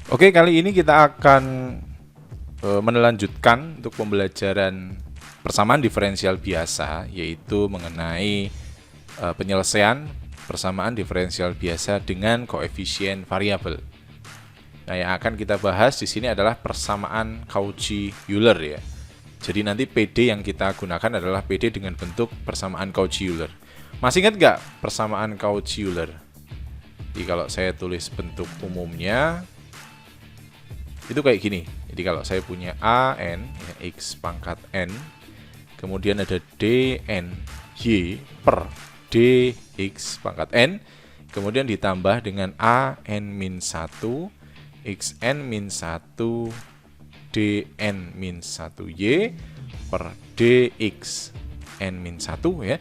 Oke, kali ini kita akan melanjutkan untuk pembelajaran persamaan diferensial biasa, yaitu mengenai penyelesaian persamaan diferensial biasa dengan koefisien variabel. Nah, yang akan kita bahas di sini adalah persamaan Cauchy-Euler ya. Jadi nanti PD yang kita gunakan adalah PD dengan bentuk persamaan Cauchy-Euler. Masih ingat nggak persamaan Cauchy-Euler? Jadi kalau saya tulis bentuk umumnya itu kayak gini. Jadi kalau saya punya AN ya, X pangkat N, kemudian ada DN Y per DX pangkat N, kemudian ditambah dengan AN-1 XN-1 DN-1Y per DX N-1 ya.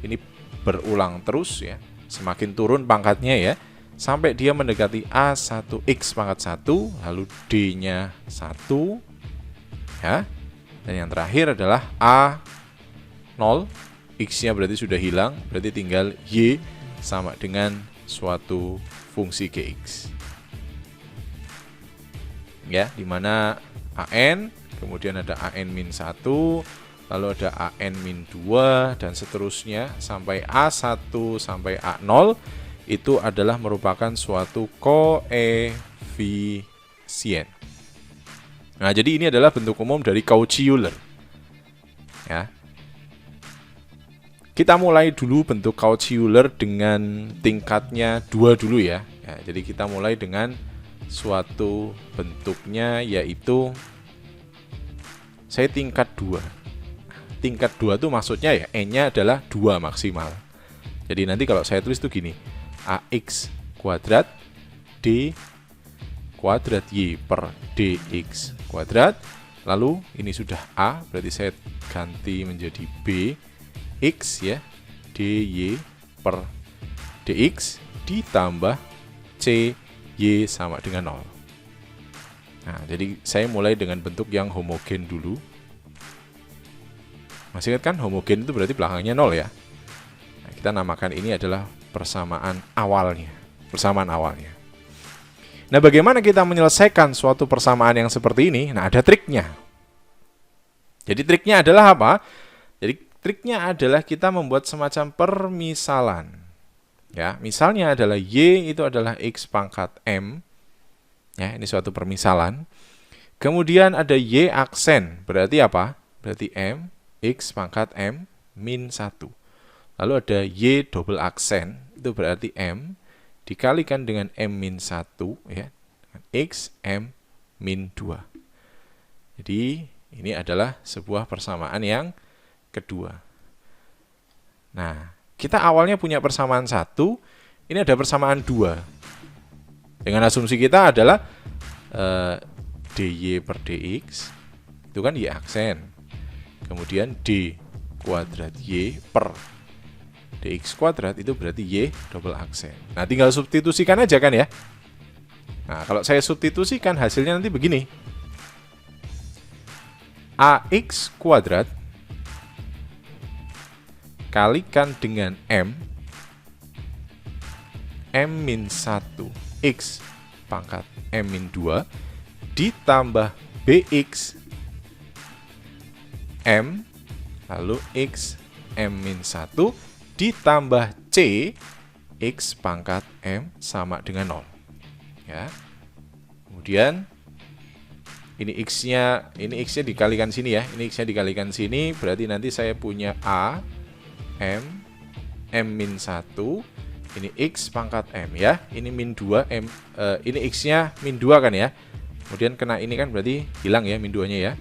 Ini berulang terus ya, semakin turun pangkatnya ya, sampai dia mendekati A1X pangkat 1, lalu D-nya 1 ya. Dan yang terakhir adalah A0, X-nya berarti sudah hilang, berarti tinggal Y sama dengan suatu fungsi Gx. Ya, dimana AN, kemudian ada AN-1, lalu ada AN-2 dan seterusnya sampai A1 sampai A0 itu adalah merupakan suatu koefisien. Nah, jadi ini adalah bentuk umum dari Cauchy-Euler. Ya. Kita mulai dulu bentuk Cauchy-Euler dengan tingkatnya 2 dulu ya. Jadi kita mulai dengan suatu bentuknya yaitu saya tingkat 2. Tingkat 2 itu maksudnya ya N-nya adalah 2 maksimal. Jadi nanti kalau saya tulis itu gini, AX kuadrat D kuadrat Y per DX kuadrat. Lalu ini sudah A, berarti saya ganti menjadi B X ya, DY per DX ditambah C Y sama dengan 0. Nah, jadi saya mulai dengan bentuk yang homogen dulu. Masih ingat kan, homogen itu berarti belakangnya 0 ya. Nah, kita namakan ini adalah persamaan awalnya. Persamaan awalnya. Nah, bagaimana kita menyelesaikan suatu persamaan yang seperti ini? Nah, ada triknya. Jadi triknya adalah apa? Jadi triknya adalah kita membuat semacam permisalan. Ya, misalnya adalah Y itu adalah X pangkat M. Ya, ini suatu permisalan. Kemudian ada Y aksen, berarti apa? Berarti M, X pangkat M min 1. Lalu ada Y double aksen, itu berarti M dikalikan dengan M min 1 ya, X M min 2. Jadi ini adalah sebuah persamaan yang kedua. Nah, kita awalnya punya persamaan 1, ini ada persamaan 2. Dengan asumsi kita adalah DY per DX, itu kan Y aksen. Kemudian D kuadrat Y per DX kuadrat, itu berarti Y double aksen. Nah, tinggal substitusikan aja kan ya. Nah, kalau saya substitusikan hasilnya nanti begini. AX kuadrat kalikan dengan M min 1 X pangkat M min 2 ditambah BX M lalu X M min 1 ditambah C X pangkat M sama dengan 0 ya. Kemudian ini X-nya dikalikan sini ya. Ini X-nya dikalikan sini, berarti nanti saya punya A M min 1, ini X pangkat M ya, ini min 2 M, ini X-nya min 2 kan ya. Kemudian kena ini kan berarti hilang ya min 2-nya ya.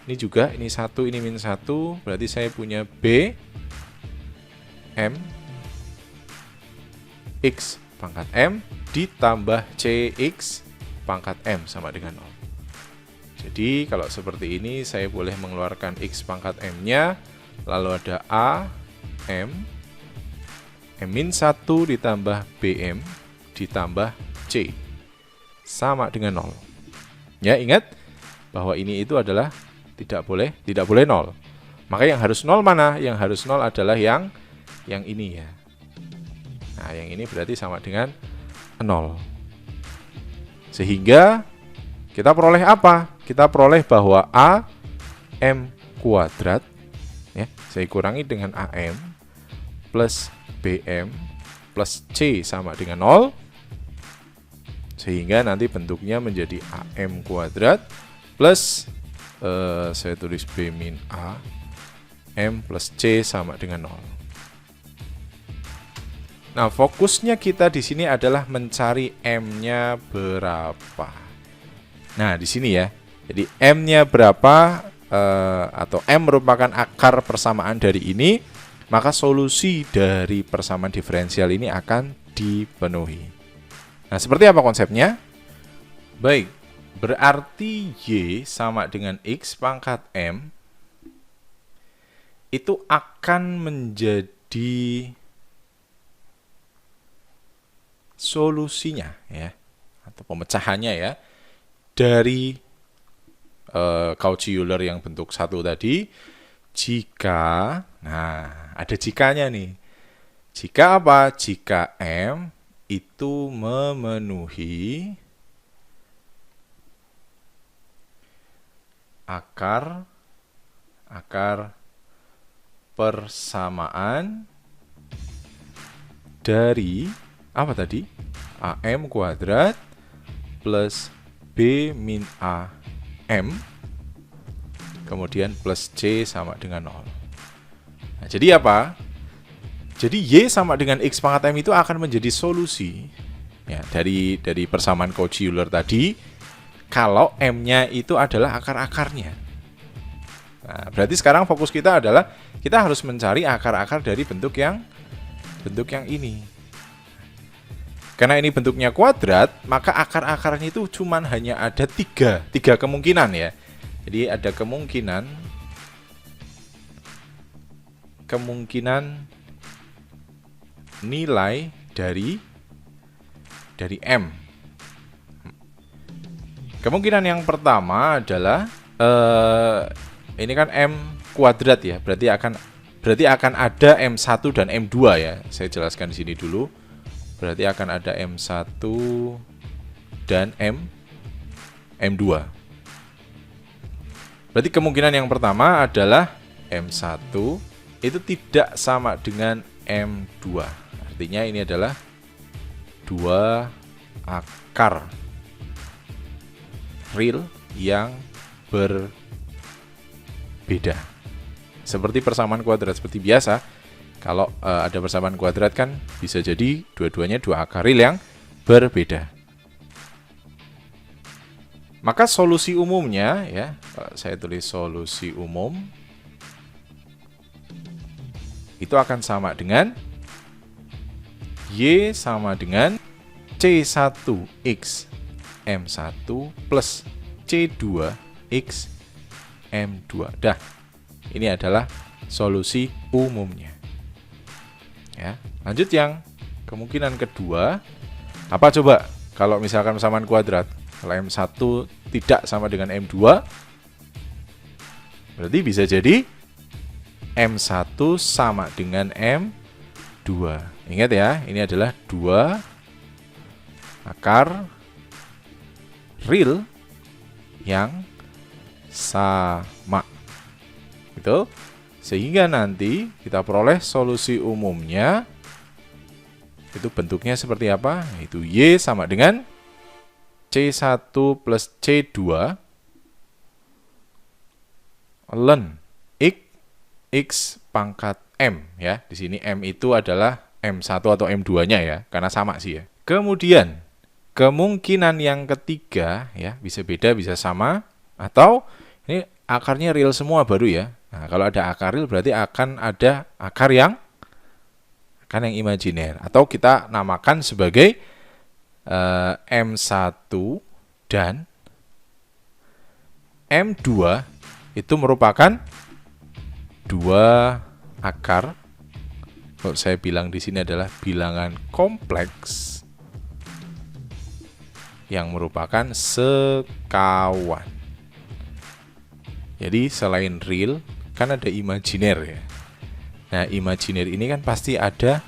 Ini juga, ini 1, ini min 1, berarti saya punya B M X pangkat M ditambah CX pangkat M sama dengan 0. Jadi kalau seperti ini saya boleh mengeluarkan X pangkat M-nya, lalu ada A M min 1 ditambah BM ditambah C sama dengan 0. Ya, ingat bahwa ini itu adalah tidak boleh 0. Maka yang harus 0 mana? Yang harus 0 adalah yang ini ya. Nah, yang ini berarti sama dengan 0. Sehingga kita peroleh apa? Kita peroleh bahwa AM kuadrat, ya, saya kurangi dengan AM plus BM plus C sama dengan 0, sehingga nanti bentuknya menjadi AM kuadrat plus saya tulis B min A M plus C sama dengan 0. Nah, fokusnya kita di sini adalah mencari M-nya berapa. Nah, di sini ya. Jadi M-nya berapa atau M merupakan akar persamaan dari ini, maka solusi dari persamaan diferensial ini akan dipenuhi. Nah, seperti apa konsepnya? Baik, berarti Y sama dengan X pangkat M itu akan menjadi solusinya, ya, atau pemecahannya, ya, dari Cauchy-Euler yang bentuk 1 tadi, jika, nah, ada jikanya nih. Jika apa? Jika M itu memenuhi akar persamaan dari apa tadi? AM kuadrat plus B min A M kemudian plus C sama dengan 0. Nah, jadi apa? Jadi Y sama dengan X pangkat M itu akan menjadi solusi, ya, dari persamaan Cauchy-Euler tadi kalau M-nya itu adalah akar-akarnya. Nah, berarti sekarang fokus kita adalah kita harus mencari akar-akar dari bentuk yang ini. Karena ini bentuknya kuadrat, maka akar-akarnya itu cuman hanya ada tiga kemungkinan, ya. Jadi ada kemungkinan nilai dari M. Kemungkinan yang pertama adalah ini kan M kuadrat, ya. Berarti akan ada M1 dan M2, ya. Saya jelaskan di sini dulu. Berarti akan ada M1 dan M2. Berarti kemungkinan yang pertama adalah M1 itu tidak sama dengan M2. Artinya ini adalah dua akar real yang berbeda. Seperti persamaan kuadrat seperti biasa, kalau ada persamaan kuadrat kan bisa jadi dua-duanya dua akar real yang berbeda. Maka solusi umumnya, ya, saya tulis solusi umum itu akan sama dengan Y sama dengan C1X M1 plus C2X M2. Dah, ini adalah solusi umumnya. Ya, lanjut yang kemungkinan kedua. Apa coba kalau misalkan persamaan kuadrat? Kalau M1 tidak sama dengan M2, berarti bisa jadi M1 sama dengan M2. Ingat, ya, ini adalah dua akar real yang sama. Gitu. Sehingga nanti kita peroleh solusi umumnya itu bentuknya seperti apa? Itu Y sama dengan C1 plus C2 ln X pangkat M, ya. Di sini M itu adalah M1 atau M2-nya, ya, karena sama sih, ya. Kemudian kemungkinan yang ketiga, ya, bisa beda bisa sama, atau ini akarnya real semua baru, ya. Nah, kalau ada akar real berarti akan ada akar yang imajiner, atau kita namakan sebagai M1 dan M2 itu merupakan dua akar, kalau saya bilang di sini adalah bilangan kompleks yang merupakan sekawan. Jadi selain real kan ada imajiner, ya. Nah, imajiner ini kan pasti ada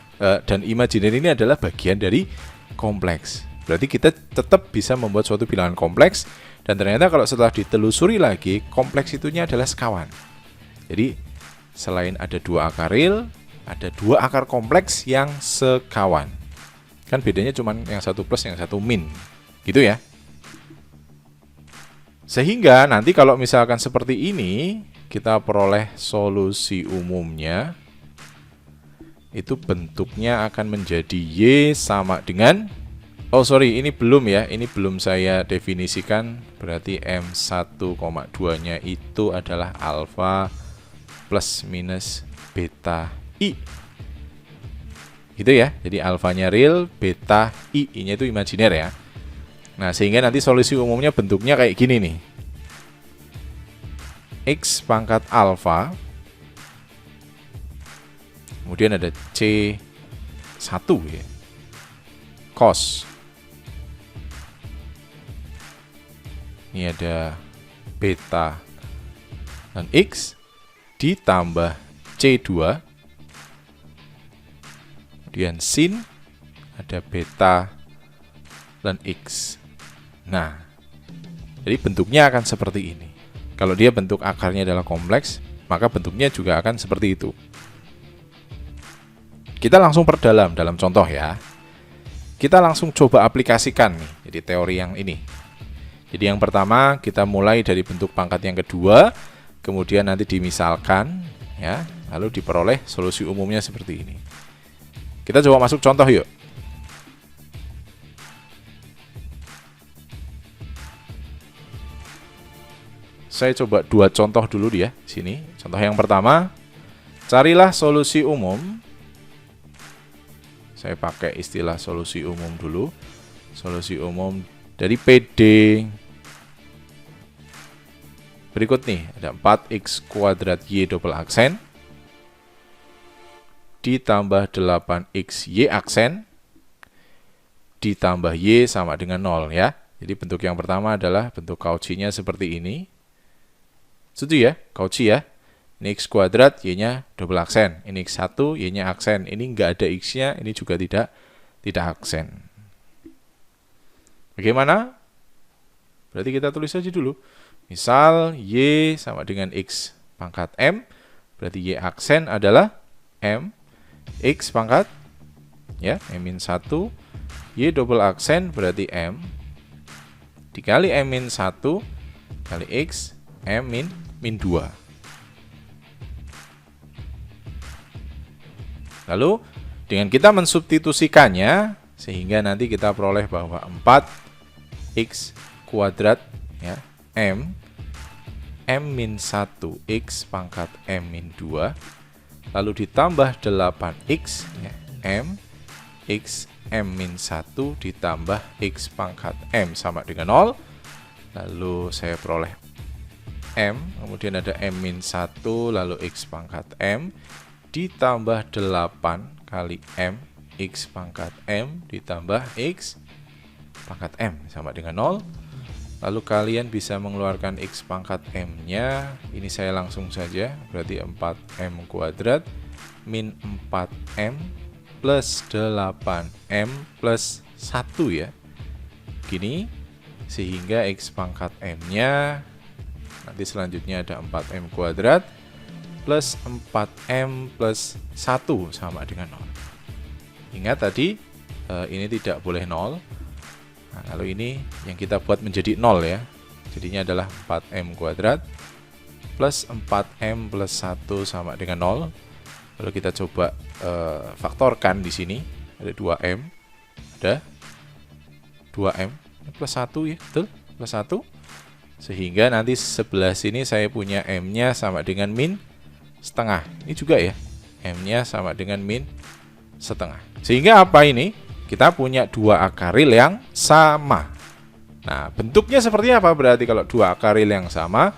dan imajiner ini adalah bagian dari kompleks. Berarti kita tetap bisa membuat suatu bilangan kompleks, Dan ternyata kalau setelah ditelusuri lagi, kompleksitunya adalah sekawan. Jadi selain ada 2 akar real, ada 2 akar kompleks yang sekawan. Kan bedanya cuma yang satu plus, yang satu min. Gitu ya. Sehingga nanti kalau misalkan seperti ini, kita peroleh solusi umumnya. Itu bentuknya akan menjadi Y sama dengan, oh sorry, ini belum ya, ini belum saya definisikan. Berarti M1,2 nya itu adalah alfa plus minus beta I. Gitu ya, jadi alfanya real, beta I, I-nya itu imajiner ya. Nah, sehingga nanti solusi umumnya bentuknya kayak gini nih. X pangkat alfa, kemudian ada C1 ya, cos. Ini ada beta dan X ditambah C2, kemudian sin, ada beta dan X. Nah, jadi bentuknya akan seperti ini. Kalau dia bentuk akarnya adalah kompleks, maka bentuknya juga akan seperti itu. Kita langsung perdalam dalam contoh ya. Kita langsung coba aplikasikan nih, jadi teori yang ini. Jadi yang pertama kita mulai dari bentuk pangkat yang kedua, kemudian nanti dimisalkan ya, lalu diperoleh solusi umumnya seperti ini. Kita coba masuk contoh yuk. Saya coba 2 contoh dulu dia sini. Contoh yang pertama, carilah solusi umum. Saya pakai istilah solusi umum dulu. Solusi umum dari PD. Berikut nih, ada 4x kuadrat Y double aksen ditambah 8x Y aksen ditambah Y sama dengan 0 ya. Jadi bentuk yang pertama adalah bentuk Cauchy-nya seperti ini. Setuju ya, Cauchy ya. Ini x kuadrat, Y-nya double aksen. Ini x1, Y-nya aksen. Ini nggak ada x-nya, ini juga tidak aksen. Bagaimana? Berarti kita tulis saja dulu. Misal Y sama dengan X pangkat M, berarti Y aksen adalah M, X pangkat, ya, M-1, Y double aksen berarti M, dikali M-1, kali X, M-2. Lalu, dengan kita mensubstitusikannya, sehingga nanti kita peroleh bahwa 4x kuadrat, ya, M-1x pangkat M-2, lalu ditambah 8x, ya, M, X, M-1 ditambah X pangkat M sama dengan 0. Lalu saya peroleh M, kemudian ada M-1, lalu X pangkat M, ditambah 8 kali M, X pangkat M, ditambah X pangkat M sama dengan 0. Lalu kalian bisa mengeluarkan X pangkat M-nya. Ini saya langsung saja, berarti 4M kuadrat min 4M plus 8M plus 1 ya. Gini, sehingga X pangkat M-nya nanti selanjutnya ada 4M kuadrat plus 4M plus 1 sama dengan 0. Ingat tadi ini tidak boleh 0. Nah, lalu ini yang kita buat menjadi 0 ya. Jadinya adalah 4M kuadrat plus 4M plus 1 sama dengan 0. Lalu kita coba faktorkan di sini. Ada 2M. Ada 2M plus 1 ya, betul? Plus 1. Sehingga nanti sebelah sini saya punya M-nya sama dengan min setengah. Ini juga ya. M-nya sama dengan min setengah. Sehingga apa ini? Kita punya 2 akar real yang sama. Nah, bentuknya seperti apa berarti kalau 2 akar real yang sama?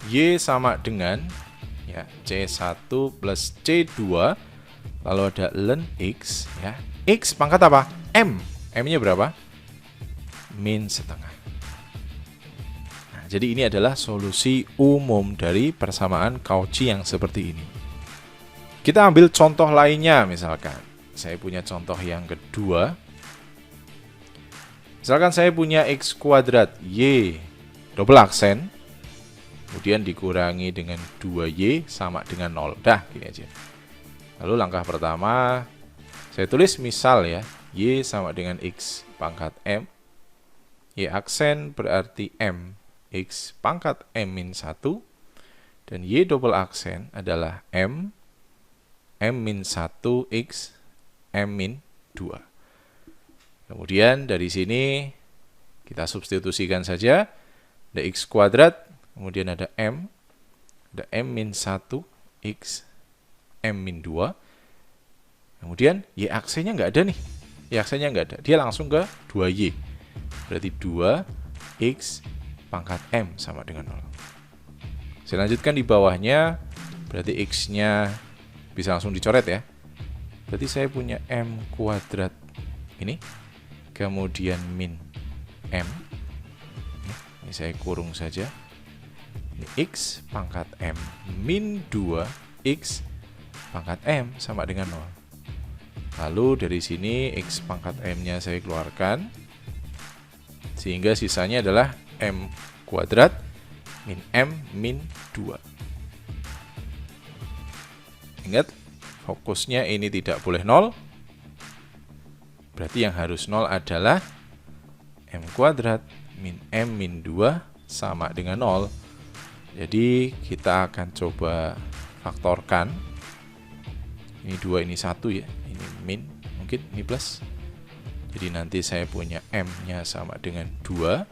Y sama dengan ya, C1 plus C2, lalu ada ln X ya. X pangkat apa? M. M-nya berapa? Min setengah. Nah, jadi ini adalah solusi umum dari persamaan Cauchy yang seperti ini. Kita ambil contoh lainnya misalkan. Saya punya contoh yang kedua. Misalkan saya punya X kuadrat Y double aksen, kemudian dikurangi dengan 2Y sama dengan 0. Dah, gini aja. Lalu langkah pertama, saya tulis misal ya, Y sama dengan X pangkat M. Y aksen berarti M, X pangkat M min 1. Dan Y double aksen adalah M, M min 1, X, M min 2. Kemudian dari sini kita substitusikan saja. Ada X kuadrat, kemudian ada M min 1, X, M min 2. Kemudian Y aksennya nggak ada nih. Y aksennya nggak ada. Dia langsung ke 2Y. Berarti 2, X, pangkat M sama dengan 0. Saya lanjutkan di bawahnya. Berarti X-nya bisa langsung dicoret ya. Berarti saya punya M kuadrat ini. Kemudian min M. Ini saya kurung saja. Ini X pangkat M min 2 X pangkat M sama dengan 0. Lalu dari sini X pangkat M-nya saya keluarkan. Sehingga sisanya adalah M kuadrat min M min 2. Ingat, fokusnya ini tidak boleh 0. Berarti yang harus 0 adalah M kuadrat min M min 2 sama dengan 0. Jadi kita akan coba faktorkan. Ini 2, ini 1 ya. Ini min, mungkin ini plus. Jadi nanti saya punya M-nya sama dengan 2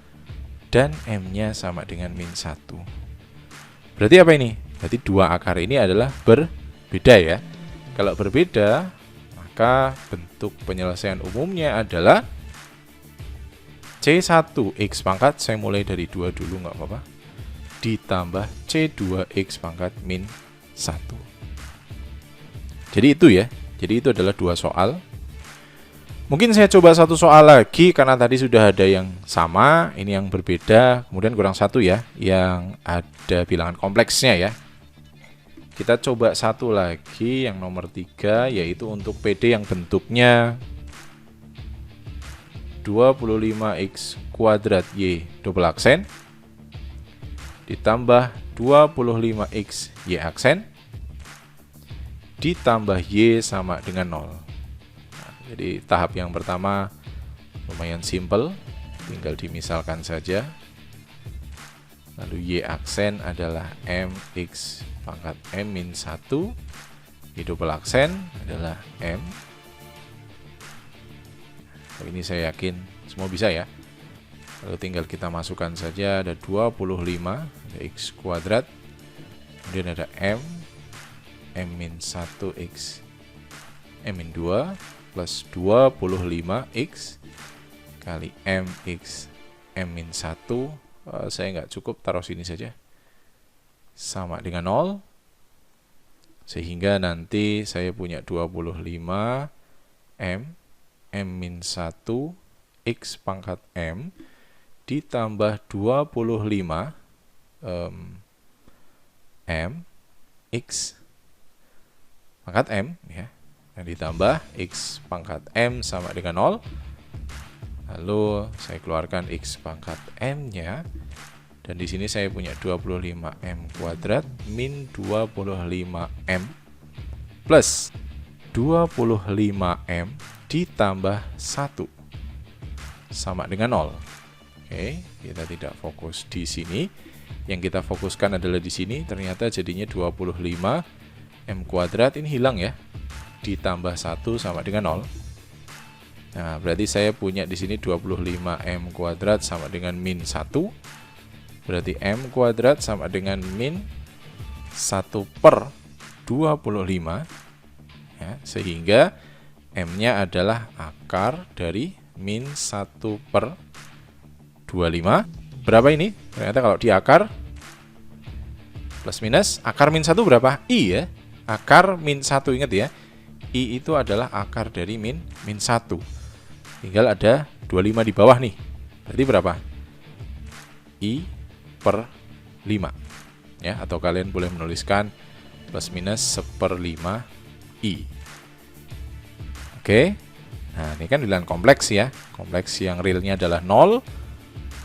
dan M-nya sama dengan min 1. Berarti apa ini? Berarti dua akar ini adalah berbeda ya. Kalau berbeda, maka bentuk penyelesaian umumnya adalah C1X pangkat, saya mulai dari 2 dulu nggak apa-apa, ditambah C2X pangkat min 1. Jadi itu ya. Jadi itu adalah dua soal. Mungkin saya coba satu soal lagi karena tadi sudah ada yang sama, ini yang berbeda, kemudian kurang satu ya, yang ada bilangan kompleksnya ya. Kita coba satu lagi yang nomor 3, yaitu untuk PD yang bentuknya 25X kuadrat Y double aksen ditambah 25X Y aksen ditambah Y sama dengan 0. Jadi tahap yang pertama lumayan simple, tinggal dimisalkan saja. Lalu Y aksen adalah MX pangkat M min 1, Y double aksen adalah M. Ini saya yakin semua bisa ya. Lalu tinggal kita masukkan saja, ada 25, ada X kuadrat, kemudian ada M min 1 X, M min 2, plus 25X kali MX M min 1, saya nggak cukup, taruh sini saja, sama dengan 0. Sehingga nanti saya punya 25 M min 1 X pangkat M ditambah 25 M X pangkat M ya, dan ditambah X pangkat M sama dengan 0. Lalu saya keluarkan X pangkat M-nya, dan di sini saya punya 25M kuadrat min 25M plus 25M ditambah 1 sama dengan 0. Oke, kita tidak fokus di sini. Yang kita fokuskan adalah di sini. Ternyata jadinya 25M kuadrat ini hilang ya. Ditambah 1 sama dengan 0. Nah, berarti saya punya di sini 25M kuadrat sama dengan min 1. Berarti M kuadrat sama dengan min 1 per 25. Ya, sehingga M-nya adalah akar dari min 1 per 25. Berapa ini? Ternyata kalau di akar plus minus, akar min 1 berapa? I ya. Akar min 1, ingat ya. I itu adalah akar dari min 1. Tinggal ada 25 di bawah nih. Berarti berapa? I per 5. Ya, atau kalian boleh menuliskan plus minus 1/5 I. Oke. Nah, ini kan bilangan kompleks ya. Kompleks yang realnya adalah 0.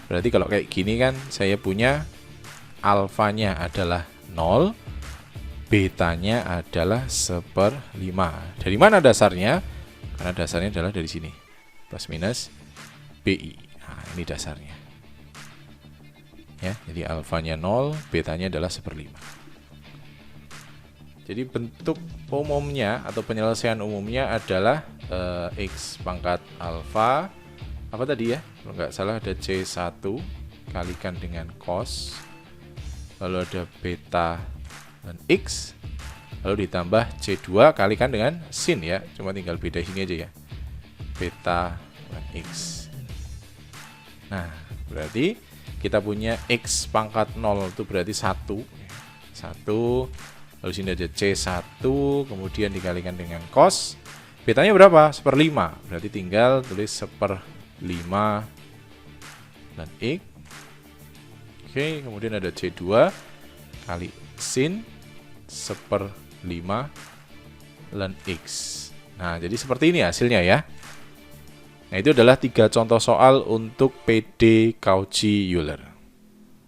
Berarti kalau kayak gini kan saya punya alfanya adalah 0, betanya adalah 1/5. Dari mana dasarnya? Karena dasarnya adalah dari sini. Plus minus BI. Nah, ini dasarnya. Ya, jadi alfanya 0, betanya adalah 1/5. Jadi bentuk umumnya atau penyelesaian umumnya adalah X pangkat alfa, apa tadi ya? Kalau nggak salah ada C1 kalikan dengan cos, lalu ada beta dan X, lalu ditambah C2 kalikan dengan sin ya. Cuma tinggal beda sini aja ya. Beta dan X. Nah, berarti kita punya X pangkat 0 itu berarti 1. 1. Lalu sini ada C1, kemudian dikalikan dengan cos. Betanya berapa? 1/5. Berarti tinggal tulis 1/5 dan X. Oke, kemudian ada C2 kali sin 1/5 dan X. Nah, jadi seperti ini hasilnya ya. Nah, itu adalah 3 contoh soal untuk PD Cauchy-Euler.